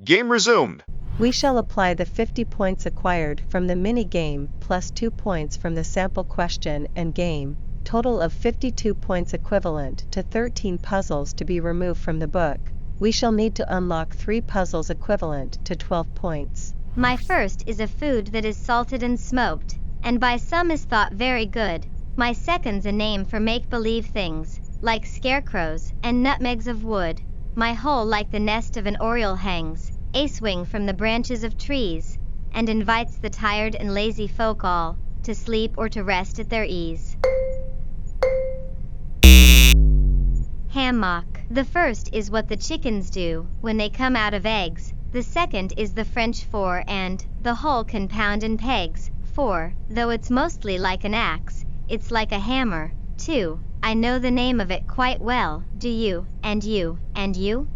Game resumed. We shall apply the 50 points acquired from the mini-game plus 2 points from the sample question and game, total of 52 points equivalent to 13 puzzles to be removed from the book. We shall need to unlock 3 puzzles equivalent to 12 points. My first is a food that is salted and smoked, and by some is thought very good. My second's a name for make-believe things, like scarecrows and nutmegs of wood. My whole like the nest of an oriole hangs, a swing from the branches of trees, and invites the tired and lazy folk all to sleep or to rest at their ease. Hammock. The first is what the chickens do when they come out of eggs. The second is the French for and the whole can pound in pegs. For, though it's mostly like an axe, it's like a hammer, too. I know the name of it quite well. Do you, and you, and you?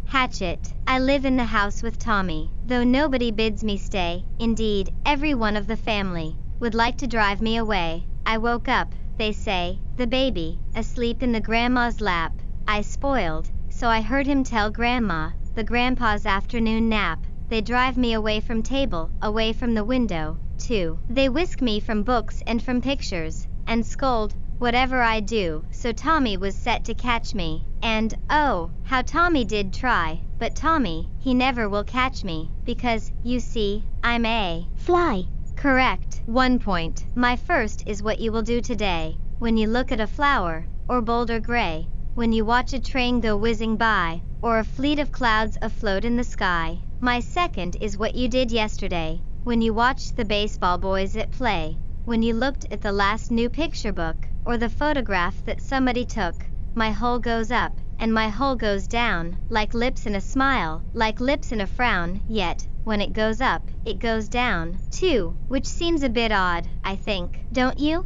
Hatchet. I live in the house with Tommy, though nobody bids me stay. Indeed, every one of the family would like to drive me away. I woke up, they say, the baby, asleep in the grandma's lap. I spoiled, so I heard him tell grandma, the grandpa's afternoon nap. They drive me away from table, away from the window, too. They whisk me from books and from pictures, and scold whatever I do. So Tommy was set to catch me, and oh, how Tommy did try, but Tommy, he never will catch me, because, you see, I'm a fly. Correct. 1 point. My first is what you will do today, when you look at a flower, or boulder gray, when you watch a train go whizzing by, or a fleet of clouds afloat in the sky. My second is what you did yesterday, when you watched the baseball boys at play, when you looked at the last new picture book, or the photograph that somebody took. My whole goes up, and my whole goes down, like lips in a smile, like lips in a frown, yet, when it goes up, it goes down, too, which seems a bit odd, I think, don't you?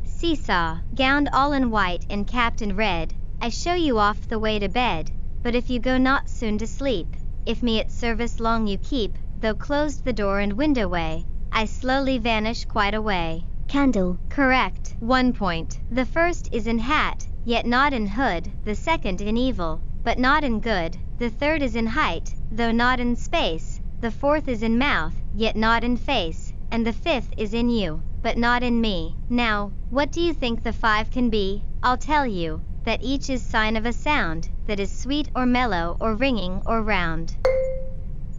Seesaw. Gowned all in white and capped in red, I show you off the way to bed. But if you go not soon to sleep, if me at service long you keep, though closed the door and window way, I slowly vanish quite away. Candle. Correct. 1 point. The first is in hat, yet not in hood. The second in evil, but not in good. The third is in height, though not in space. The fourth is in mouth, yet not in face. And the fifth is in you, but not in me. Now, what do you think the 5 can be? I'll tell you, that each is sign of a sound, that is sweet or mellow or ringing or round.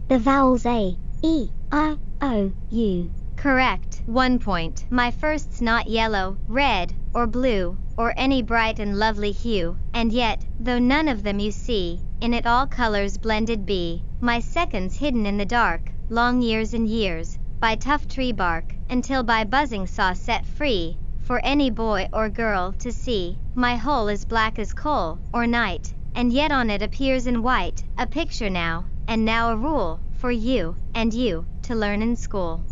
The vowels A, E, I, O, U. Correct. 1 point. My first's not yellow, red, or blue, or any bright and lovely hue, and yet, though none of them you see, in it all colors blended be. My second's hidden in the dark, long years and years, by tough tree bark, until by buzzing saw set free, for any boy or girl to see. My whole is black as coal, or night, and yet on it appears in white, a picture now, and now a rule, for you, and you, to learn in school.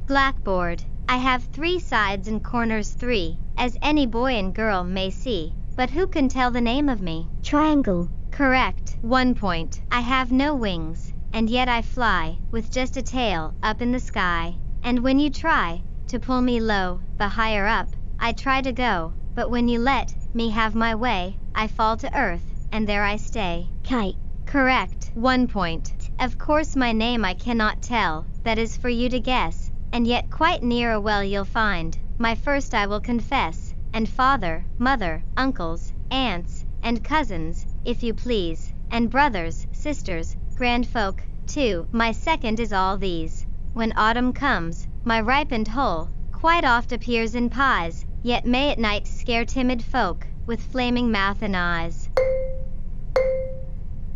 Blackboard. I have 3 sides and corners 3, as any boy and girl may see, but who can tell the name of me? Triangle. Correct. 1 point. I have no wings, and yet I fly, with just a tail, up in the sky. And when you try to pull me low, the higher up I try to go, but when you let me have my way, I fall to earth, and there I stay. Kite. Correct. 1 point. Of course my name I cannot tell, that is for you to guess, and yet quite near a well you'll find. My first I will confess, and father, mother, uncles, aunts, and cousins, if you please, and brothers, sisters, grand folk, too. My second is all these. When autumn comes, my ripened whole quite oft appears in pies, yet may at night scare timid folk with flaming mouth and eyes.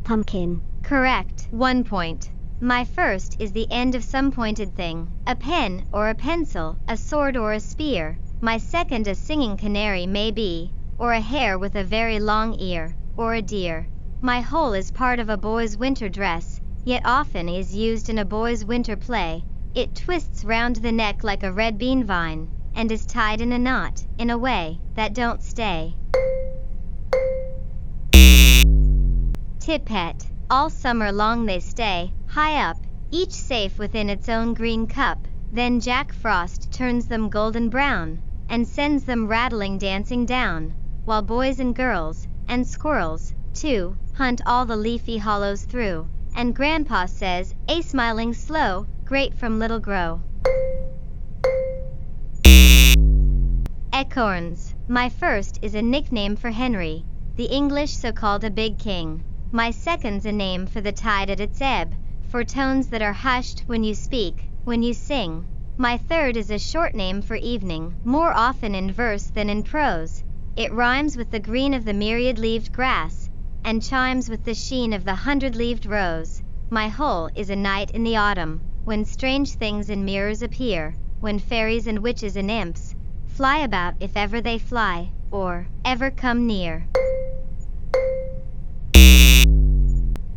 Pumpkin. Correct. 1 point. My first is the end of some pointed thing, a pen or a pencil, a sword or a spear. My second a singing canary may be, or a hare with a very long ear, or a deer. My whole is part of a boy's winter dress, yet often is used in a boy's winter play. It twists round the neck like a red bean vine, and is tied in a knot, in a way that don't stay. Tippet. All summer long they stay, high up, each safe within its own green cup. Then Jack Frost turns them golden brown, and sends them rattling dancing down, while boys and girls, and squirrels, too, hunt all the leafy hollows through, and Grandpa says, "A smiling slow, great from little grow." Acorns. My first is a nickname for Henry, the English so called a big king. My second's a name for the tide at its ebb, for tones that are hushed when you speak, when you sing. My third is a short name for evening, more often in verse than in prose. It rhymes with the green of the myriad-leaved grass, and chimes with the sheen of the hundred-leaved rose. My whole is a night in the autumn, when strange things in mirrors appear, when fairies and witches and imps fly about if ever they fly, or ever come near.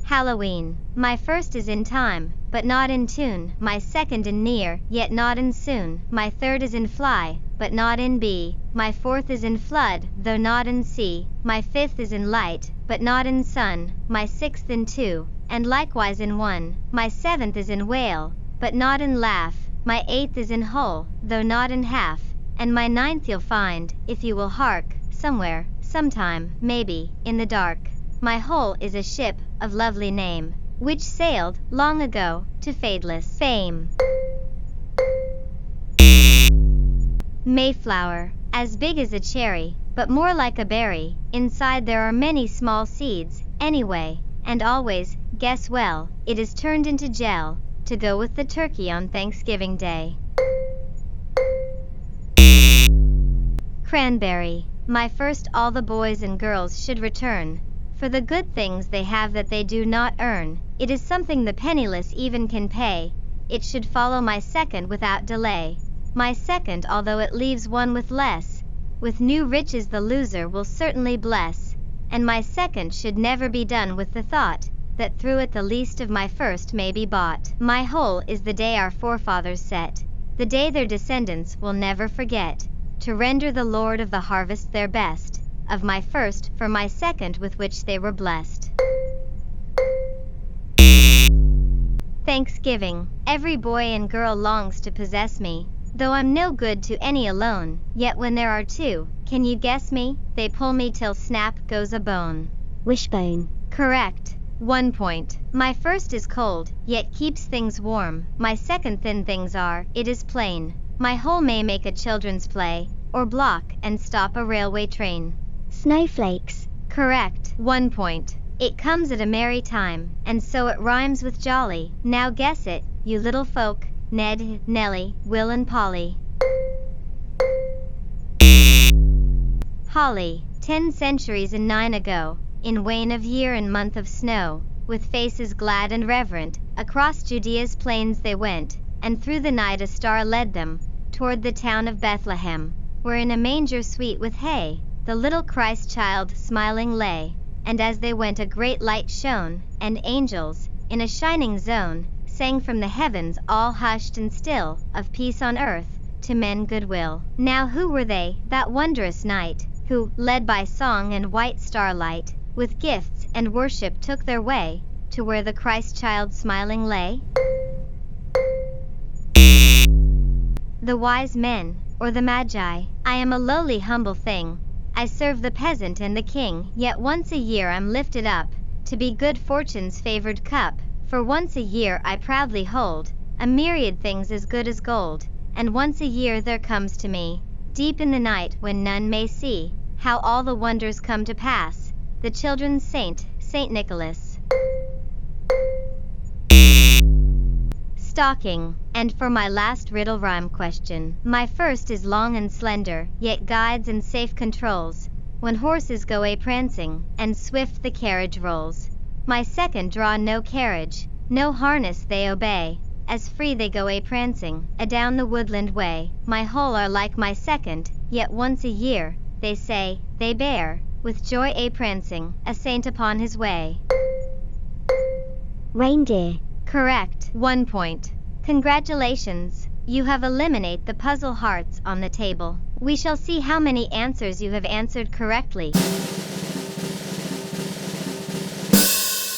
Halloween. My first is in time, but not in tune. My second in near, yet not in soon. My third is in fly, but not in bee. My fourth is in flood, though not in sea. My fifth is in light, but not in sun. My sixth in two, and likewise in one. My seventh is in whale, but not in laugh. My eighth is in whole, though not in half. And my ninth you'll find, if you will hark, somewhere, sometime, maybe, in the dark. My whole is a ship, of lovely name, which sailed, long ago, to fadeless fame. Mayflower. As big as a cherry, but more like a berry. Inside there are many small seeds, anyway, and always, guess well, it is turned into jell, to go with the turkey on Thanksgiving Day. Cranberry. My first all the boys and girls should return, for the good things they have that they do not earn. It is something the penniless even can pay. It should follow my second without delay. My second, although it leaves one with less, with new riches the loser will certainly bless. And my second should never be done with the thought, that through it the least of my first may be bought. My whole is the day our forefathers set, the day their descendants will never forget, to render the Lord of the harvest their best, of my first for my second with which they were blessed. Thanksgiving. Every boy and girl longs to possess me, though I'm no good to any alone, yet when there are two, can you guess me? They pull me till snap goes a bone. Wishbone. Correct. 1 point. My first is cold, yet keeps things warm. My second thin things are, it is plain. My whole may make a children's play, or block and stop a railway train. Snowflakes. Correct. 1 point. It comes at a merry time, and so it rhymes with jolly. Now guess it, you little folk, Ned, Nellie, Will and Polly. Holly. 10 centuries and 9 ago, in wane of year and month of snow, with faces glad and reverent, across Judea's plains they went, and through the night a star led them, toward the town of Bethlehem, where in a manger sweet with hay, the little Christ child smiling lay. And as they went a great light shone, and angels, in a shining zone, sang from the heavens all hushed and still, of peace on earth, to men goodwill. Now who were they, that wondrous night, who, led by song and white starlight, with gifts and worship took their way, to where the Christ child smiling lay? The wise men, or the magi. I am a lowly humble thing, I serve the peasant and the king, yet once a year I'm lifted up, to be good fortune's favored cup, for once a year I proudly hold, a myriad things as good as gold, and once a year there comes to me, deep in the night when none may see, how all the wonders come to pass, the children's saint, Saint Nicholas. Stocking. And for my last riddle rhyme question, my first is long and slender, yet guides and safe controls, when horses go a-prancing, and swift the carriage rolls. My second draw no carriage, no harness they obey, as free they go a-prancing, adown the woodland way. My whole are like my second, yet once a year, they say, they bear, with joy a-prancing, a saint upon his way. Reindeer. Correct. 1 point. Congratulations. You have eliminated the puzzle hearts on the table. We shall see how many answers you have answered correctly.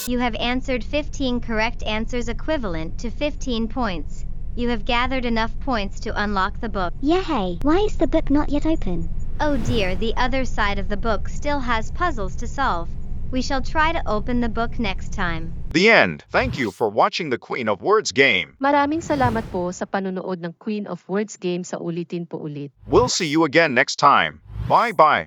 You have answered 15 correct answers equivalent to 15 points. You have gathered enough points to unlock the book. Yay! Why is the book not yet open? Oh dear, the other side of the book still has puzzles to solve. We shall try to open the book next time. The end. Thank you for watching the Queen of Words game. Maraming salamat po sa panonood ng Queen of Words game sa ulitin po ulit. We'll see you again next time. Bye-bye.